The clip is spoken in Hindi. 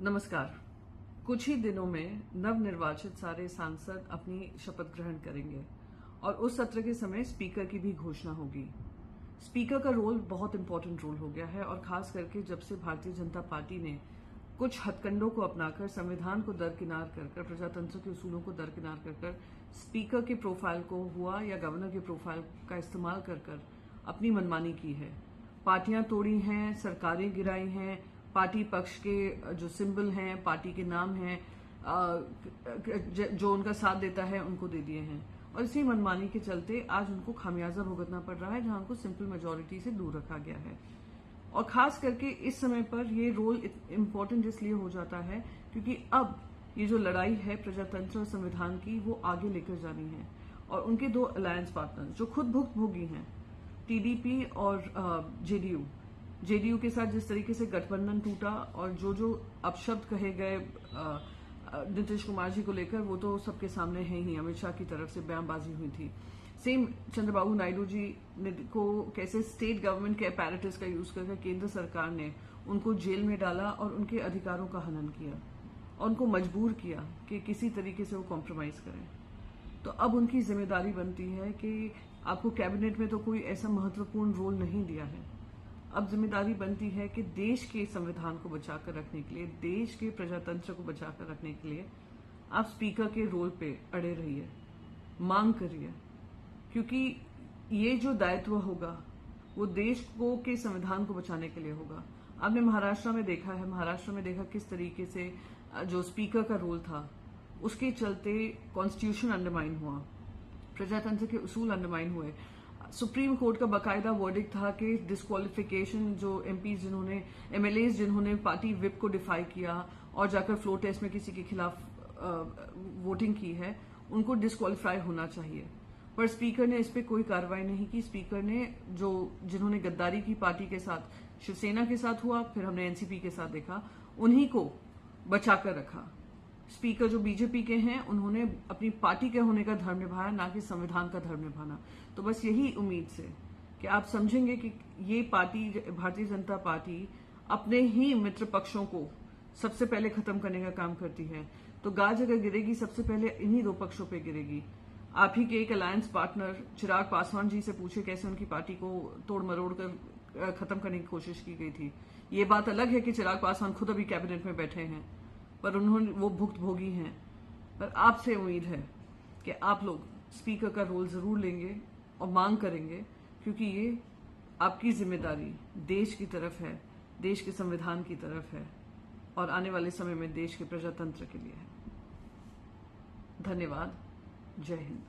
नमस्कार। कुछ ही दिनों में नवनिर्वाचित सारे सांसद अपनी शपथ ग्रहण करेंगे और उस सत्र के समय स्पीकर की भी घोषणा होगी। स्पीकर का रोल बहुत इंपॉर्टेंट रोल हो गया है और खास करके जब से भारतीय जनता पार्टी ने कुछ हथकंडों को अपनाकर संविधान को दरकिनार कर प्रजातंत्र के उसूलों को दरकिनार कर स्पीकर के प्रोफाइल को हुआ या गवर्नर के प्रोफाइल का इस्तेमाल कर अपनी मनमानी की है। पार्टियां तोड़ी हैं, सरकारें गिराई हैं, पार्टी पक्ष के जो सिंबल हैं, पार्टी के नाम हैं, जो उनका साथ देता है उनको दे दिए हैं और इसी मनमानी के चलते आज उनको खामियाजा भुगतना पड़ रहा है, जहां उनको सिंपल मेजोरिटी से दूर रखा गया है। और खास करके इस समय पर ये रोल इम्पोर्टेंट इसलिए हो जाता है क्योंकि अब ये जो लड़ाई है प्रजातंत्र और संविधान की, वो आगे लेकर जानी है और उनके दो अलायंस पार्टनर जो खुद भुक्तभोगी हैं, टीडीपी और जेडीयू के साथ जिस तरीके से गठबंधन टूटा और जो अपशब्द कहे गए नीतीश कुमार जी को लेकर, वो तो सबके सामने है ही। अमित शाह की तरफ से बयानबाजी हुई थी। सेम चंद्रबाबू नायडू जी को कैसे स्टेट गवर्नमेंट के अपैरेटस का यूज करके केंद्र सरकार ने उनको जेल में डाला और उनके अधिकारों का हनन किया और उनको मजबूर किया कि किसी तरीके से वो कॉम्प्रोमाइज करें। तो अब उनकी जिम्मेदारी बनती है कि आपको कैबिनेट में तो कोई ऐसा महत्वपूर्ण रोल नहीं दिया है, अब जिम्मेदारी बनती है कि देश के संविधान को बचाकर रखने के लिए, देश के प्रजातंत्र को बचाकर रखने के लिए आप स्पीकर के रोल पे अड़े रहिए, मांग करिए, क्योंकि ये जो दायित्व होगा वो देश को के संविधान को बचाने के लिए होगा। आपने महाराष्ट्र में देखा किस तरीके से जो स्पीकर का रोल था उसके चलते कॉन्स्टिट्यूशन अंडरमाइन हुआ, प्रजातंत्र के उसूल अंडरमाइन हुए। सुप्रीम कोर्ट का बाकायदा वर्डिक्ट था कि डिस्क्वालिफिकेशन, जो एमएलएज जिन्होंने पार्टी विप को डिफाई किया और जाकर फ्लोर टेस्ट में किसी के खिलाफ वोटिंग की है, उनको डिस्क्वालीफाई होना चाहिए। पर स्पीकर ने इस पर कोई कार्रवाई नहीं की। स्पीकर ने जिन्होंने गद्दारी की पार्टी के साथ, शिवसेना के साथ हुआ, फिर हमने एनसीपी के साथ देखा, उन्हीं को बचाकर रखा। स्पीकर जो बीजेपी के हैं, उन्होंने अपनी पार्टी के होने का धर्म निभाया, ना कि संविधान का धर्म निभाना। तो बस यही उम्मीद से कि आप समझेंगे कि ये पार्टी, भारतीय जनता पार्टी, अपने ही मित्र पक्षों को सबसे पहले खत्म करने का काम करती है। तो गाज अगर गिरेगी, सबसे पहले इन्हीं दो पक्षों पे गिरेगी। आप ही के एक अलायंस पार्टनर चिराग पासवान जी से पूछे कैसे उनकी पार्टी को तोड़ मरोड़ कर खत्म करने की कोशिश की गई थी। ये बात अलग है कि चिराग पासवान खुद अभी कैबिनेट में बैठे हैं, पर वो भुक्तभोगी हैं। पर आपसे उम्मीद है कि आप लोग स्पीकर का रोल जरूर लेंगे और मांग करेंगे, क्योंकि ये आपकी जिम्मेदारी देश की तरफ है, देश के संविधान की तरफ है और आने वाले समय में देश के प्रजातंत्र के लिए है। धन्यवाद। जय हिंद।